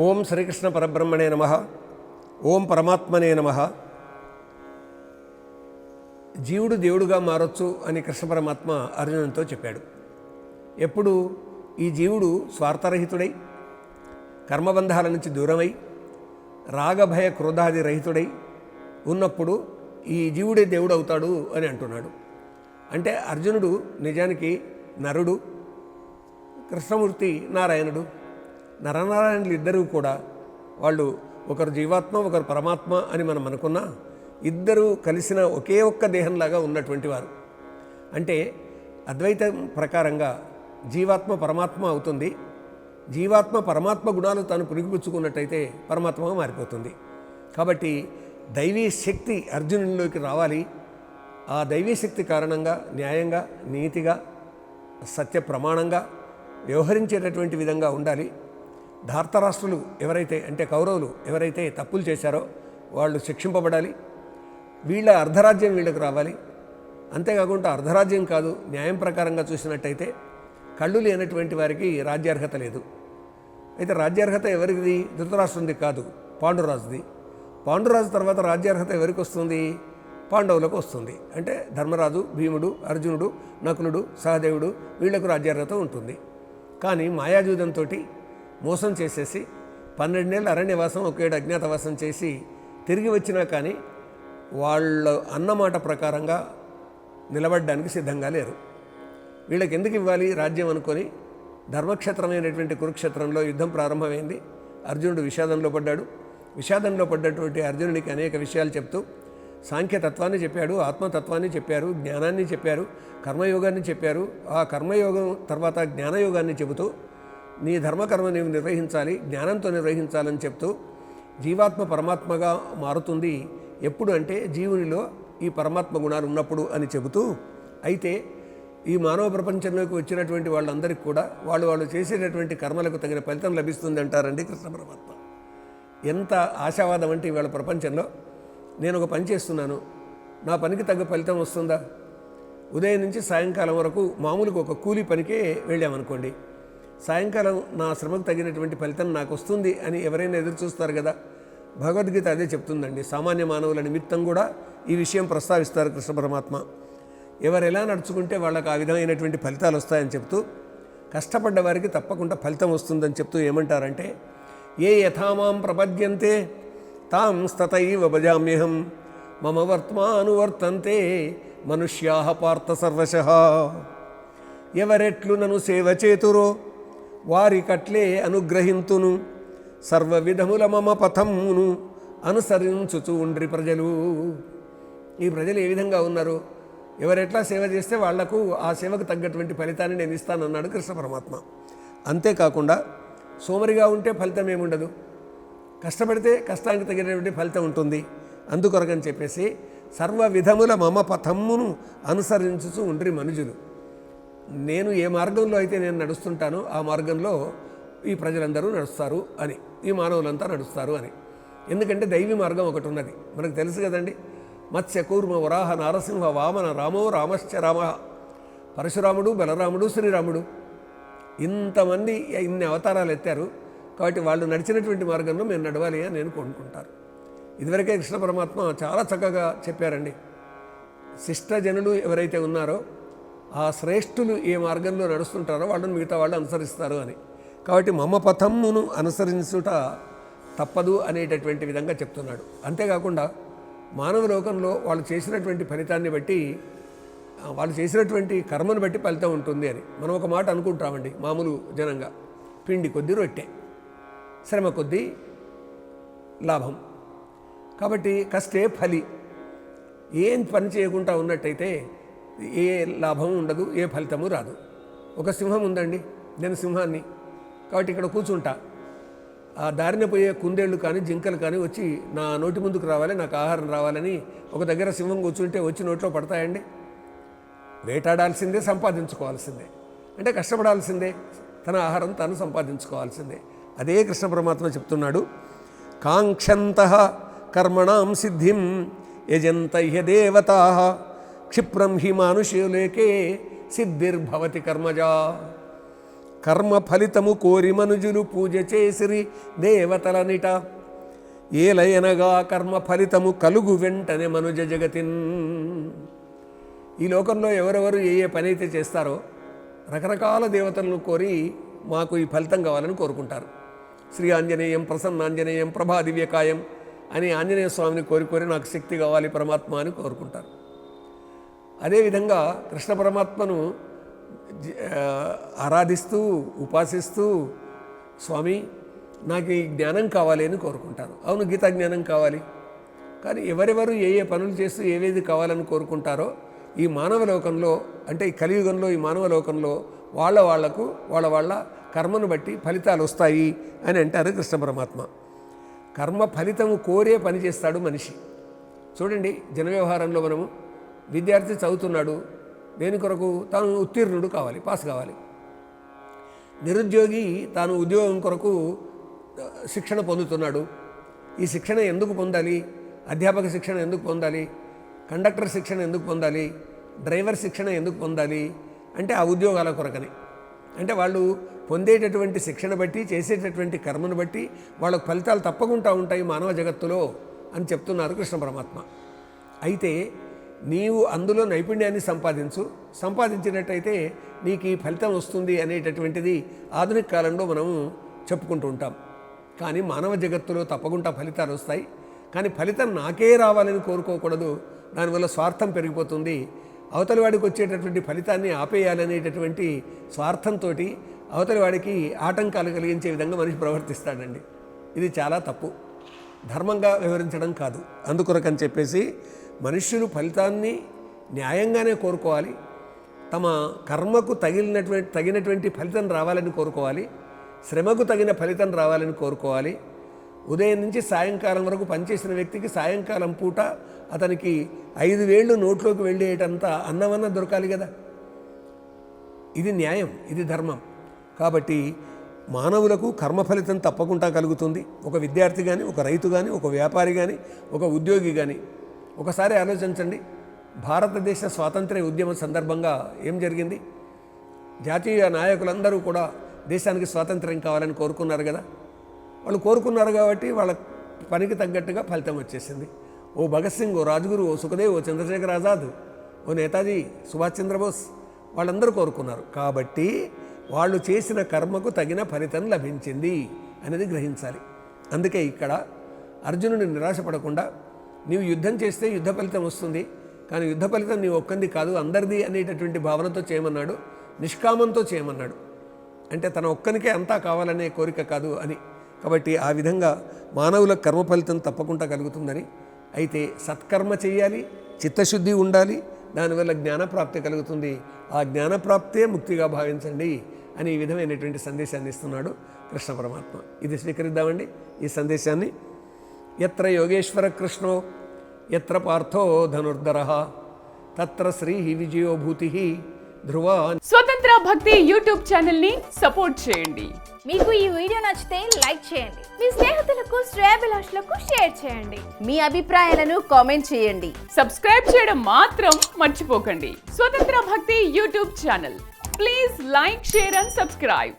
ఓం శ్రీకృష్ణ పరబ్రహ్మణే నమః. ఓం పరమాత్మనే నమః. జీవుడు దేవుడుగా మారొచ్చు అని కృష్ణ పరమాత్మ అర్జునునితో చెప్పాడు. ఎప్పుడు ఈ జీవుడు స్వార్థరహితుడై, కర్మబంధాల నుంచి దూరమై, రాగభయ క్రోధాది రహితుడై ఉన్నప్పుడు ఈ జీవుడే దేవుడు అవుతాడు అని అంటున్నాడు. అంటే అర్జునుడు నిజానికి నరుడు, కృష్ణమూర్తి నారాయణుడు. నరనారాయణులు ఇద్దరూ కూడా వాళ్ళు ఒకరు జీవాత్మ, ఒకరు పరమాత్మ అని మనం అనుకున్నా ఇద్దరూ కలిసిన ఒకే ఒక్క దేహంలాగా ఉన్నటువంటి వారు. అంటే అద్వైతం ప్రకారంగా జీవాత్మ పరమాత్మ అవుతుంది. జీవాత్మ పరమాత్మ గుణాలు తాను పురిగిపుచ్చుకున్నట్టయితే పరమాత్మగా మారిపోతుంది. కాబట్టి దైవీ శక్తి అర్జునునిలోకి రావాలి. ఆ దైవీ శక్తి కారణంగా న్యాయంగా, నీతిగా, సత్య ప్రమాణంగా వ్యవహరించేటటువంటి విధంగా ఉండాలి. ధార్తరాష్ట్రులు ఎవరైతే, అంటే కౌరవులు ఎవరైతే తప్పులు చేశారో వాళ్ళు శిక్షింపబడాలి. వీళ్ళ అర్ధరాజ్యం వీళ్ళకు రావాలి. అంతేకాకుండా అర్ధరాజ్యం కాదు, న్యాయం ప్రకారంగా చూసినట్టయితే కళ్ళు లేనటువంటి వారికి రాజ్యార్హత లేదు. అయితే రాజ్యార్హత ఎవరిది? ధృతరాష్ట్రునిది కాదు, పాండురాజుది. పాండురాజు తర్వాత రాజ్యార్హత ఎవరికి వస్తుంది? పాండవులకు వస్తుంది. అంటే ధర్మరాజు, భీముడు, అర్జునుడు, నకులుడు, సహదేవుడు వీళ్లకు రాజ్యార్హత ఉంటుంది. కానీ మాయాజూదంతో మోసం చేసేసి 12 ఏళ్ళ అరణ్యవాసం, 1 ఏడు అజ్ఞాతవాసం చేసి తిరిగి వచ్చినా కానీ వాళ్ళ అన్నమాట ప్రకారంగా నిలబడడానికి సిద్ధంగా లేరు. వీళ్ళకి ఎందుకు ఇవ్వాలి రాజ్యం అనుకొని ధర్మక్షేత్రమైనటువంటి కురుక్షేత్రంలో యుద్ధం ప్రారంభమైంది. అర్జునుడు విషాదంలో పడ్డాడు. విషాదంలో పడ్డటువంటి అర్జునుడికి అనేక విషయాలు చెప్తూ సాంఖ్యతత్వాన్ని చెప్పాడు, ఆత్మతత్వాన్ని చెప్పారు, జ్ఞానాన్ని చెప్పారు, కర్మయోగాన్ని చెప్పారు. ఆ కర్మయోగం తర్వాత జ్ఞానయోగాన్ని చెబుతూ నీ ధర్మకర్మ నీవు నిర్వహించాలి, జ్ఞానంతో నిర్వహించాలని చెప్తూ జీవాత్మ పరమాత్మగా మారుతుంది ఎప్పుడు అంటే జీవునిలో ఈ పరమాత్మ గుణాలు ఉన్నప్పుడు అని చెబుతూ, అయితే ఈ మానవ ప్రపంచంలోకి వచ్చినటువంటి వాళ్ళందరికీ కూడా వాళ్ళు చేసేటటువంటి కర్మలకు తగిన ఫలితం లభిస్తుంది అంటారండి కృష్ణ పరమాత్మ. ఎంత ఆశావాదం అంటే ఇవాళ ప్రపంచంలో నేను ఒక పని చేస్తున్నాను, నా పనికి తగ్గ ఫలితం వస్తుందా? ఉదయం నుంచి సాయంకాలం వరకు మామూలుగా ఒక కూలీ పనికే వెళ్ళామనుకోండి, సాయంకాలం నా శ్రమకు తగినటువంటి ఫలితం నాకు వస్తుంది అని ఎవరైనా ఎదురు చూస్తారు కదా. భగవద్గీత అదే చెప్తుందండి. సామాన్య మానవుల నిమిత్తం కూడా ఈ విషయం ప్రస్తావిస్తారు కృష్ణ పరమాత్మ. ఎవరు ఎలా నడుచుకుంటే వాళ్ళకు ఆ విధమైనటువంటి ఫలితాలు వస్తాయని చెప్తూ, కష్టపడ్డ వారికి తప్పకుండా ఫలితం వస్తుందని చెప్తూ ఏమంటారంటే, ఏ యథామాం ప్రపద్యంతే తాం స్తతైవ భజామ్యహం మమ వర్త్మానువర్తంతే మనుష్యాః పార్థ సర్వశః. ఎవరెట్లు నన్ను సేవ చేతురో వారికట్లే అనుగ్రహింతును, సర్వ విధముల మమ పథమును అనుసరించుచు ఉండ్రి ప్రజలు. ఈ ప్రజలు ఏ విధంగా ఉన్నారు? ఎవరెట్లా సేవ చేస్తే వాళ్లకు ఆ సేవకు తగ్గటువంటి ఫలితాన్ని నేను ఇస్తానన్నాడు కృష్ణ పరమాత్మ. అంతేకాకుండా సోమరిగా ఉంటే ఫలితం ఏముండదు, కష్టపడితే కష్టానికి తగినటువంటి ఫలితం ఉంటుంది. అందుకొరకని చెప్పేసి సర్వ విధముల మమ పథమును అనుసరించుచు ఉండ్రి మనుజులు. నేను ఏ మార్గంలో అయితే నేను నడుస్తుంటానో ఆ మార్గంలో ఈ ప్రజలందరూ నడుస్తారు అని, ఈ మానవులంతా నడుస్తారు అని. ఎందుకంటే దైవీ మార్గం ఒకటి ఉన్నది, మనకు తెలుసు కదండి. మత్స్య కూర్మ వరాహ నారసింహ వామన రామో రామశ్చ రామ. పరశురాముడు, బలరాముడు, శ్రీరాముడు ఇంతమంది ఇన్ని అవతారాలు ఎత్తారు. కాబట్టి వాళ్ళు నడిచినటువంటి మార్గంలో మేము నడవాలి అని నేను కోరుకుంటారు. ఇదివరకే కృష్ణ పరమాత్మ చాలా చక్కగా చెప్పారండి. శిష్టజనులు ఎవరైతే ఉన్నారో ఆ శ్రేష్ఠులు ఏ మార్గంలో నడుస్తుంటారో వాళ్ళని మిగతా వాళ్ళు అనుసరిస్తారు అని. కాబట్టి మమ పథమును అనుసరించుట తప్పదు అనేటటువంటి విధంగా చెప్తున్నాడు. అంతేకాకుండా మానవ లోకంలో వాళ్ళు చేసినటువంటి ఫలితాన్ని బట్టి, వాళ్ళు చేసినటువంటి కర్మను బట్టి ఫలితం ఉంటుంది అని మనం ఒక మాట అనుకుంటామండి మామూలు జనంగా. పిండి కొద్దీ రొట్టె, శ్రమ కొద్దీ లాభం. కాబట్టి కష్టే ఫలి. ఏం పని చేయకుండా ఉన్నట్టయితే ఏ లాభం ఉండదు, ఏ ఫలితము రాదు. ఒక సింహం ఉందండి, నేను సింహాన్ని, కాబట్టి ఇక్కడ కూర్చుంటా. ఆ దారిన పోయే కుందేళ్ళు కానీ జింకలు కానీ వచ్చి నా నోటి ముందుకు రావాలి, నాకు ఆహారం రావాలని ఒక దగ్గర సింహం కూర్చుంటే వచ్చి నోట్లో పడతాయండి? వేటాడాల్సిందే, సంపాదించుకోవాల్సిందే, అంటే కష్టపడాల్సిందే, తన ఆహారం తాను సంపాదించుకోవాల్సిందే. అదే కృష్ణ పరమాత్మ చెప్తున్నాడు, కాంక్షంతః కర్మణాం సిద్ధిం యజంత హ్య దేవతాః క్షిప్రం హి మానుష్యలోకే సిద్ధిర్భవతి కర్మజా. కర్మ ఫలితము కోరి మనుజులు పూజ చేసిరి దేవతలనిట. ఏలయనగా కర్మ ఫలితము కలుగు వెంటనే మనుజ జగతిన్. ఈ లోకంలో ఎవరెవరు ఏ ఏ పని అయితే చేస్తారో రకరకాల దేవతలను కోరి మాకు ఈ ఫలితం కావాలని కోరుకుంటారు. శ్రీ ఆంజనేయం ప్రసన్నాంజనేయం ప్రభా దివ్యకాయం అని ఆంజనేయ స్వామిని కోరి నాకు శక్తి కావాలి పరమాత్మ అని కోరుకుంటారు. అదేవిధంగా కృష్ణ పరమాత్మను ఆరాధిస్తూ ఉపాసిస్తూ స్వామి నాకు ఈ జ్ఞానం కావాలి అని కోరుకుంటారు. అవును, గీతా జ్ఞానం కావాలి. కానీ ఎవరెవరు ఏ ఏ పనులు చేస్తూ ఏవేది కావాలని కోరుకుంటారో ఈ మానవ లోకంలో, అంటే ఈ కలియుగంలో ఈ మానవ లోకంలో వాళ్లకు వాళ్ళ కర్మను బట్టి ఫలితాలు వస్తాయి అని అంటారు కృష్ణ పరమాత్మ. కర్మ ఫలితము కోరే పని చేస్తాడు మనిషి. చూడండి, జన వ్యవహారంలో మనము విద్యార్థి చదువుతున్నాడు, దేని కొరకు? తాను ఉత్తీర్ణుడు కావాలి, పాస్ కావాలి. నిరుద్యోగి తాను ఉద్యోగం కొరకు శిక్షణ పొందుతున్నాడు. ఈ శిక్షణ ఎందుకు పొందాలి? అధ్యాపక శిక్షణ ఎందుకు పొందాలి? కండక్టర్ శిక్షణ ఎందుకు పొందాలి? డ్రైవర్ శిక్షణ ఎందుకు పొందాలి? అంటే ఆ ఉద్యోగాల కొరకని. అంటే వాళ్ళు పొందేటటువంటి శిక్షణ బట్టి, చేసేటటువంటి కర్మను బట్టి వాళ్ళకు ఫలితాలు తప్పకుండా ఉంటాయి మానవ జగత్తులో అని చెప్తున్నారు కృష్ణ పరమాత్మ. అయితే నీవు అందులో నైపుణ్యాన్ని సంపాదించినట్టయితే నీకు ఈ ఫలితం వస్తుంది అనేటటువంటిది ఆధునిక కాలంలో మనము చెప్పుకుంటూ ఉంటాం. కానీ మానవ జగత్తులో తప్పకుండా ఫలితాలు వస్తాయి. కానీ ఫలితం నాకే రావాలని కోరుకోకూడదు. దానివల్ల స్వార్థం పెరిగిపోతుంది. అవతలి వాడికి వచ్చేటటువంటి ఫలితాన్ని ఆపేయాలనేటటువంటి స్వార్థంతో అవతలి వాడికి ఆటంకాలు కలిగించే విధంగా మనిషి ప్రవర్తిస్తాడండి. ఇది చాలా తప్పు, ధర్మంగా వివరించడం కాదు. అందుకొరకని చెప్పేసి మనుష్యులు ఫలితాన్ని న్యాయంగానే కోరుకోవాలి. తమ కర్మకు తగినటువంటి ఫలితం రావాలని కోరుకోవాలి. శ్రమకు తగిన ఫలితం రావాలని కోరుకోవాలి. ఉదయం నుంచి సాయంకాలం వరకు పనిచేసిన వ్యక్తికి సాయంకాలం పూట అతనికి 5 వేళ్ళు నోట్లోకి వెళ్ళేటంత అన్నమన్న దొరకాలి కదా. ఇది న్యాయం, ఇది ధర్మం. కాబట్టి మానవులకు కర్మ ఫలితం తప్పకుండా కలుగుతుంది. ఒక విద్యార్థి కానీ, ఒక రైతు కానీ, ఒక వ్యాపారి కానీ, ఒక ఉద్యోగి కానీ. ఒకసారి ఆలోచించండి, భారతదేశ స్వాతంత్ర్య ఉద్యమం సందర్భంగా ఏం జరిగింది? జాతీయ నాయకులందరూ కూడా దేశానికి స్వాతంత్ర్యం కావాలని కోరుకున్నారు కదా. వాళ్ళు కోరుకున్నారు కాబట్టి వాళ్ళ పనికి తగ్గట్టుగా ఫలితం వచ్చేసింది. ఓ భగత్ సింగ్, ఓ రాజ్గురు, ఓ సుఖదేవ్, ఓ చంద్రశేఖర్ ఆజాద్, ఓ నేతాజీ సుభాష్ చంద్రబోస్ వాళ్ళందరూ కోరుకున్నారు. కాబట్టి వాళ్ళు చేసిన కర్మకు తగిన ఫలితం లభించింది అనేది గ్రహించాలి. అందుకే ఇక్కడ అర్జునుని నిరాశపడకుండా నీవు యుద్ధం చేస్తే యుద్ధ ఫలితం వస్తుంది, కానీ యుద్ధ ఫలితం నీ ఒక్కంది కాదు అందరిది అనేటటువంటి భావనతో చేయమన్నాడు. నిష్కామంతో చేయమన్నాడు. అంటే తన ఒక్కనికే అంతా కావాలనే కోరిక కాదు అని. కాబట్టి ఆ విధంగా మానవులకు కర్మ ఫలితం తప్పకుండా కలుగుతుందని. అయితే సత్కర్మ చేయాలి, చిత్తశుద్ధి ఉండాలి, దానివల్ల జ్ఞానప్రాప్తి కలుగుతుంది. ఆ జ్ఞానప్రాప్తే ముక్తిగా భావించండి అని ఈ విధమైనటువంటి సందేశాన్ని ఇస్తున్నాడు కృష్ణ పరమాత్మ. ఇది స్వీకరిద్దామండి ఈ సందేశాన్ని. యత్ర యోగేశ్వర కృష్ణో యత్ర పార్థో ధనుర్ధరః తత్ర శ్రీ విజయోభూతి ధ్రువ. స్వతంత్ర భక్తి యూట్యూబ్ ఛానల్ ని సపోర్ట్ చేయండి. మీకు ఈ వీడియో నచ్చితే లైక్ చేయండి, మీ స్నేహితులకు శ్రేయోభిలాషులకు షేర్ చేయండి, మీ అభిప్రాయాలను కామెంట్ చేయండి. సబ్స్క్రైబ్ చేయడం మాత్రం మర్చిపోకండి. స్వతంత్ర భక్తి YouTube channel. Please like, share and subscribe.